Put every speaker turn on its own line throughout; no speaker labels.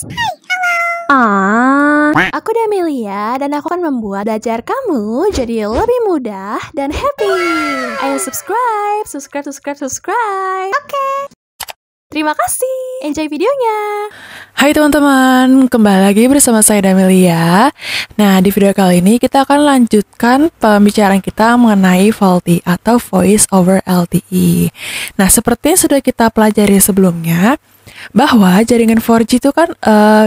guys. Aku Damelia dan aku akan membuat belajar kamu jadi lebih mudah dan happy. Ayo subscribe. Oke. Terima kasih. Enjoy videonya.
Hai teman-teman, kembali lagi bersama saya Damelia. Nah, di video kali ini kita akan lanjutkan pembicaraan kita mengenai VoLTE atau Voice over LTE. Nah, seperti yang sudah kita pelajari sebelumnya, bahwa jaringan 4G itu kan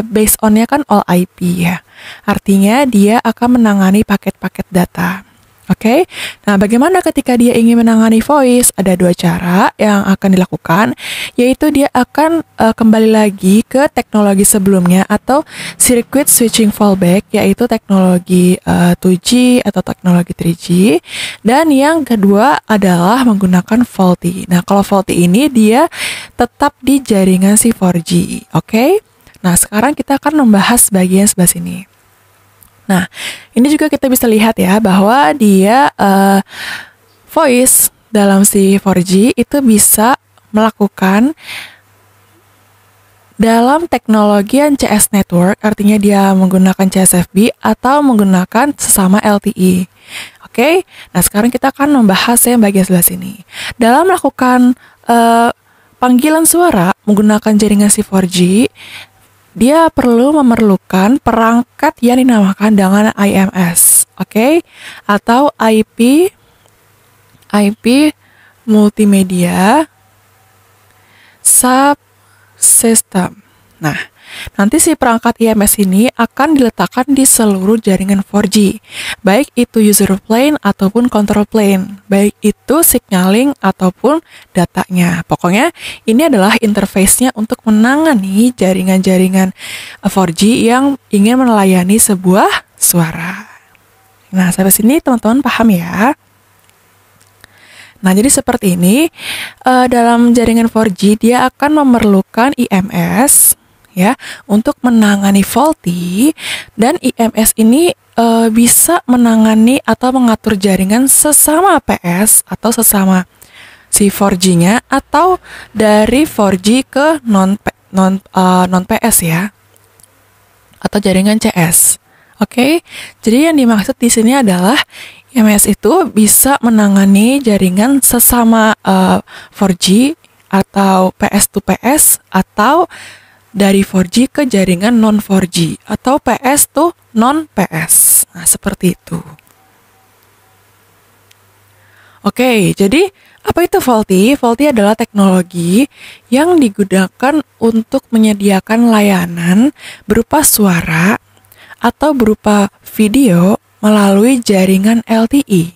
based on-nya kan all IP ya. Artinya dia akan menangani paket-paket data. Oke, nah bagaimana ketika dia ingin menangani voice? Ada dua cara yang akan dilakukan, yaitu dia akan kembali lagi ke teknologi sebelumnya atau circuit switching fallback, yaitu teknologi 2G atau teknologi 3G. Dan yang kedua adalah menggunakan VoLTE. Nah, kalau VoLTE ini dia tetap di jaringan si 4G. Oke, nah sekarang kita akan membahas bagian sebelah sini. Nah, ini juga kita bisa lihat ya bahwa dia voice dalam si 4G itu bisa melakukan dalam teknologi CS network, artinya dia menggunakan CSFB atau menggunakan sesama LTE. Oke, nah sekarang kita akan membahas yang bagian sebelah sini. Dalam melakukan panggilan suara menggunakan jaringan si 4G, dia memerlukan perangkat yang dinamakan dengan IMS, oke? Atau IP multimedia subsystem. Nah, nanti si perangkat IMS ini akan diletakkan di seluruh jaringan 4G, baik itu user plane ataupun control plane, baik itu signaling ataupun datanya. Pokoknya ini adalah interface-nya untuk menangani jaringan-jaringan 4G yang ingin melayani sebuah suara. Nah, sampai sini teman-teman paham ya? Nah, jadi seperti ini, dalam jaringan 4G dia akan memerlukan IMS ya untuk menangani VoLTE, dan IMS ini bisa menangani atau mengatur jaringan sesama PS atau sesama si 4G-nya atau dari 4G ke non PS ya, atau jaringan CS. Oke, jadi yang dimaksud di sini adalah IMS itu bisa menangani jaringan sesama 4G atau PS to PS atau dari 4G ke jaringan non-4G atau PS to non-PS. Nah, seperti itu. Oke, jadi apa itu VoLTE? VoLTE adalah teknologi yang digunakan untuk menyediakan layanan berupa suara atau berupa video melalui jaringan LTE.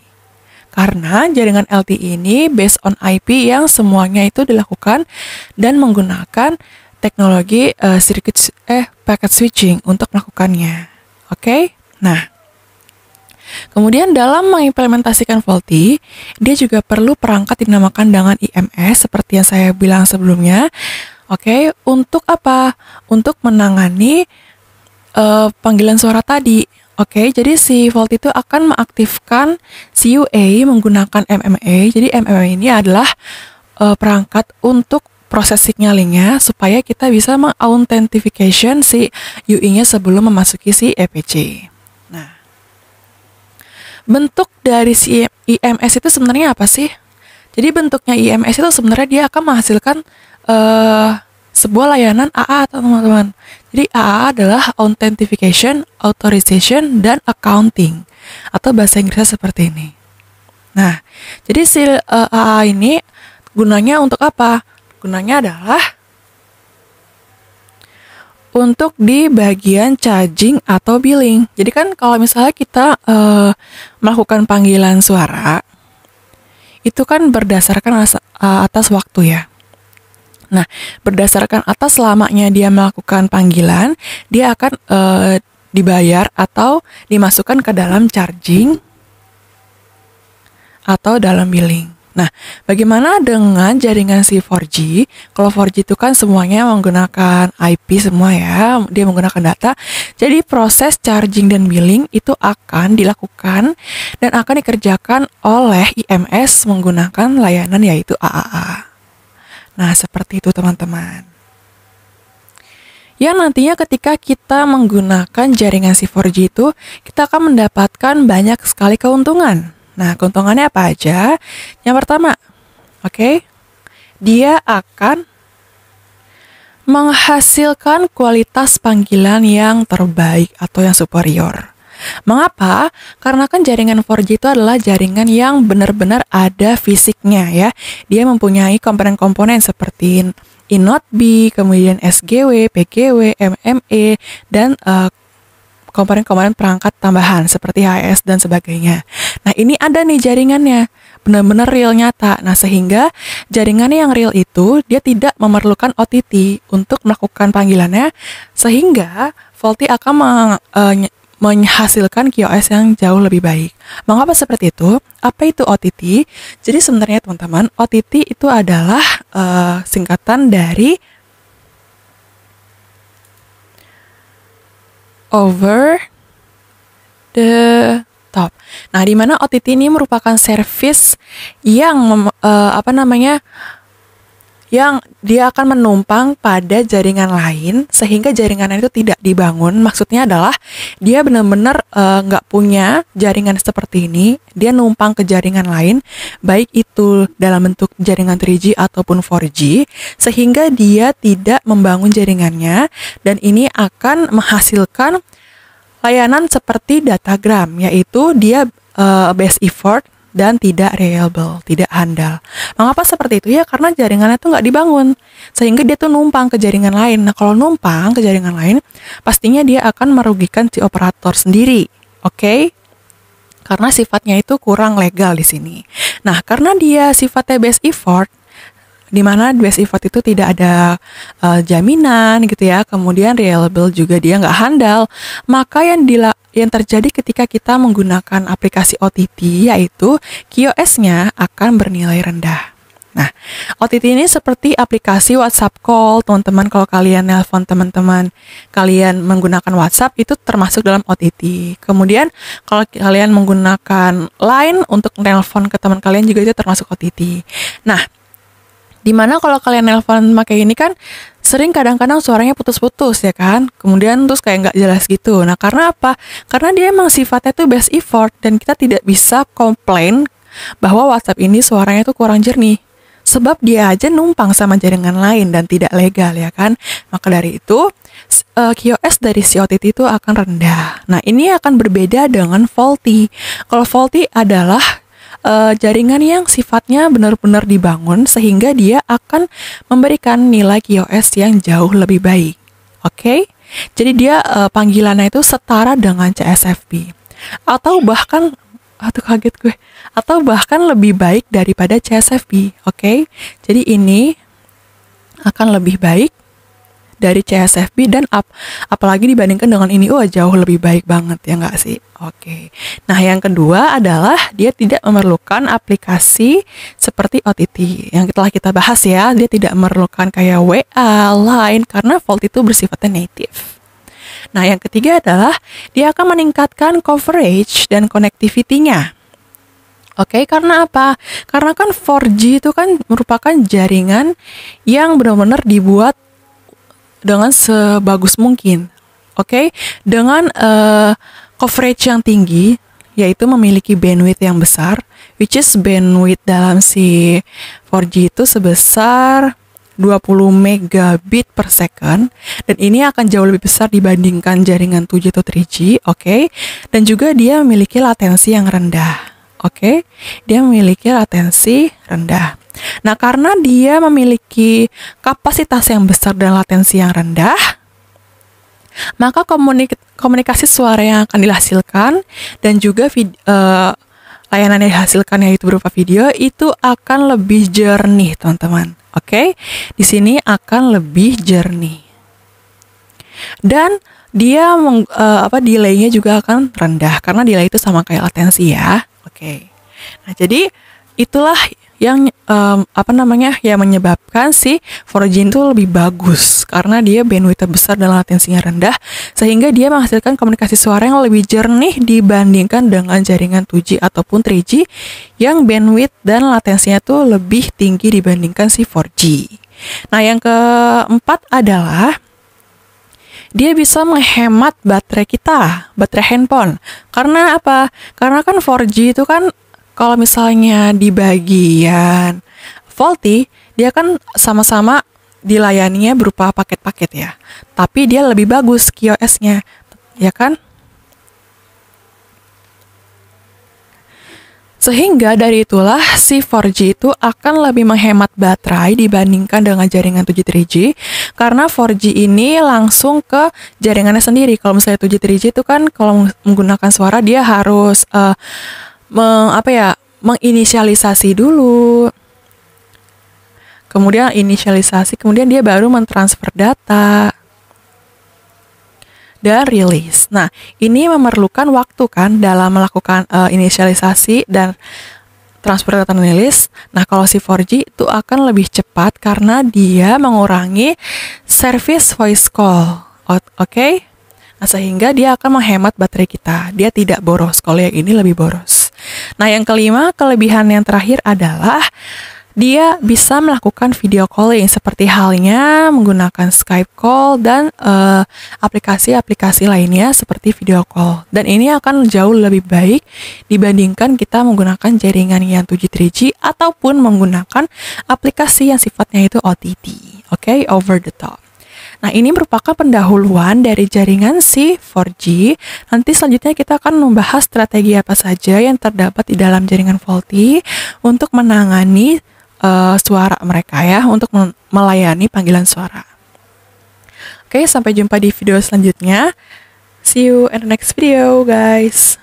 Karena jaringan LTE ini based on IP yang semuanya itu dilakukan dan menggunakan teknologi packet switching untuk melakukannya. Oke? Nah, kemudian dalam mengimplementasikan VoLTE, dia juga perlu perangkat dinamakan dengan IMS seperti yang saya bilang sebelumnya. Oke, untuk apa? Untuk menangani panggilan suara tadi. Oke, jadi si VoLTE itu akan mengaktifkan CUA menggunakan MMA. Jadi MMA ini adalah perangkat untuk proses signalingnya supaya kita bisa mengauthentication si UI-nya sebelum memasuki si EPC. Nah, bentuk dari si IMS itu sebenarnya apa sih? Jadi bentuknya IMS itu sebenarnya dia akan menghasilkan sebuah layanan AA teman-teman. Jadi AA adalah authentication, authorization, dan accounting, atau bahasa Inggrisnya seperti ini. Nah, jadi si AA ini gunanya untuk apa? Gunanya adalah untuk di bagian charging atau billing. Jadi kan kalau misalnya kita melakukan panggilan suara, itu kan berdasarkan atas waktu ya. Nah, berdasarkan atas lamanya dia melakukan panggilan, dia akan dibayar atau dimasukkan ke dalam charging atau dalam billing. Nah, bagaimana dengan jaringan si 4G? Kalau 4G itu kan semuanya menggunakan IP semua ya, dia menggunakan data. Jadi proses charging dan billing itu akan dilakukan dan akan dikerjakan oleh IMS menggunakan layanan yaitu AAA. Nah, seperti itu teman-teman. yang nantinya ketika kita menggunakan jaringan si 4G itu, kita akan mendapatkan banyak sekali keuntungan. Nah, keuntungannya apa aja? Yang pertama, dia akan menghasilkan kualitas panggilan yang terbaik atau yang superior. Mengapa? Karena kan jaringan 4G itu adalah jaringan yang benar-benar ada fisiknya ya. Dia mempunyai komponen-komponen seperti InNode B, kemudian SGW, PGW, MME, dan komponen-komponen perangkat tambahan seperti HES dan sebagainya. Nah, ini ada nih jaringannya, benar-benar real nyata. Nah, sehingga jaringan yang real itu dia tidak memerlukan OTT untuk melakukan panggilannya, sehingga VoLTE akan menghasilkan QoS yang jauh lebih baik. Mengapa seperti itu? Apa itu OTT? Jadi sebenarnya teman-teman, OTT itu adalah singkatan dari over the top. Nah, di mana OTT ini merupakan service yang yang dia akan menumpang pada jaringan lain sehingga jaringan itu tidak dibangun. Maksudnya adalah dia benar-benar nggak punya jaringan seperti ini, dia numpang ke jaringan lain, baik itu dalam bentuk jaringan 3G ataupun 4G, sehingga dia tidak membangun jaringannya, dan ini akan menghasilkan layanan seperti datagram, yaitu dia best effort dan tidak reliable, tidak handal. Mengapa seperti itu? Ya karena jaringannya tuh nggak dibangun, sehingga dia tuh numpang ke jaringan lain. Nah, kalau numpang ke jaringan lain, pastinya dia akan merugikan si operator sendiri, karena sifatnya itu kurang legal di sini. Nah, karena dia sifatnya best effort, di mana best effort itu tidak ada jaminan gitu ya, kemudian reliable juga dia nggak handal, maka yang terjadi ketika kita menggunakan aplikasi OTT yaitu QoS-nya akan bernilai rendah. Nah, OTT ini seperti aplikasi WhatsApp call, teman-teman. Kalau kalian nelpon teman-teman kalian menggunakan WhatsApp, itu termasuk dalam OTT. Kemudian kalau kalian menggunakan Line untuk nelpon ke teman kalian juga itu termasuk OTT. Nah, dimana kalau kalian nelpon pakai ini kan sering kadang-kadang suaranya putus-putus ya kan, kemudian terus kayak nggak jelas gitu. Nah, karena apa? Karena dia emang sifatnya tuh best effort, dan kita tidak bisa komplain bahwa WhatsApp ini suaranya tuh kurang jernih, sebab dia aja numpang sama jaringan lain dan tidak legal ya kan. Maka dari itu QoS dari si OTT itu akan rendah. Nah, ini akan berbeda dengan VoLTE. Kalau VoLTE adalah jaringan yang sifatnya benar-benar dibangun sehingga dia akan memberikan nilai QoS yang jauh lebih baik. Jadi dia panggilannya itu setara dengan CSFP atau bahkan lebih baik daripada CSFP. Jadi ini akan lebih baik dari CSFP dan apalagi dibandingkan dengan ini, jauh lebih baik banget ya nggak sih? Nah, yang kedua adalah dia tidak memerlukan aplikasi seperti OTT yang telah kita bahas ya. Dia tidak memerlukan kayak WA, Line, karena VoLTE itu bersifatnya native. Nah, yang ketiga adalah dia akan meningkatkan coverage dan connectivity-nya. Karena apa? Karena kan 4G itu kan merupakan jaringan yang benar-benar dibuat dengan sebagus mungkin, dengan coverage yang tinggi, yaitu memiliki bandwidth yang besar, which is bandwidth dalam si 4G itu sebesar 20 megabit per second, dan ini akan jauh lebih besar dibandingkan jaringan 2G atau 3G, dan juga dia memiliki latensi yang rendah, dia memiliki latensi rendah. Nah, karena dia memiliki kapasitas yang besar dan latensi yang rendah, maka komunikasi suara yang akan dihasilkan dan juga layanan yang dihasilkan yaitu berupa video itu akan lebih jernih, teman-teman. Di sini akan lebih jernih. Dan dia delay-nya juga akan rendah karena delay itu sama kayak latensi ya. Nah, jadi itulah yang yang menyebabkan si 4G itu lebih bagus karena dia bandwidth besar dan latensinya rendah, sehingga dia menghasilkan komunikasi suara yang lebih jernih dibandingkan dengan jaringan 2G ataupun 3G yang bandwidth dan latensinya tuh lebih tinggi dibandingkan si 4G. Nah, yang keempat adalah dia bisa menghemat baterai kita, baterai handphone. Karena apa? Karena kan 4G itu kan kalau misalnya di bagian VoLTE, dia kan sama-sama dilayaninya berupa paket-paket ya. Tapi dia lebih bagus QoS-nya, ya kan? Sehingga dari itulah si 4G itu akan lebih menghemat baterai dibandingkan dengan jaringan 2G 3G, karena 4G ini langsung ke jaringannya sendiri. Kalau misalnya 2G 3G itu kan kalau menggunakan suara dia harus menginisialisasi dulu. Kemudian inisialisasi, kemudian dia baru mentransfer data dan rilis. Nah, ini memerlukan waktu kan dalam melakukan inisialisasi dan transfer data dan rilis. Nah, kalau si 4G itu akan lebih cepat karena dia mengurangi service voice call. Oke? Nah, sehingga dia akan menghemat baterai kita. Dia tidak boros. Kalau yang ini lebih boros. Nah, yang kelima, kelebihan yang terakhir adalah dia bisa melakukan video calling seperti halnya menggunakan Skype call dan aplikasi-aplikasi lainnya seperti video call. Dan ini akan jauh lebih baik dibandingkan kita menggunakan jaringan yang 2G 3G ataupun menggunakan aplikasi yang sifatnya itu OTT, over the top. Nah, ini merupakan pendahuluan dari jaringan si 4G. Nanti selanjutnya kita akan membahas strategi apa saja yang terdapat di dalam jaringan VoLTE untuk menangani suara mereka ya, untuk melayani panggilan suara. Oke, sampai jumpa di video selanjutnya. See you in the next video, guys.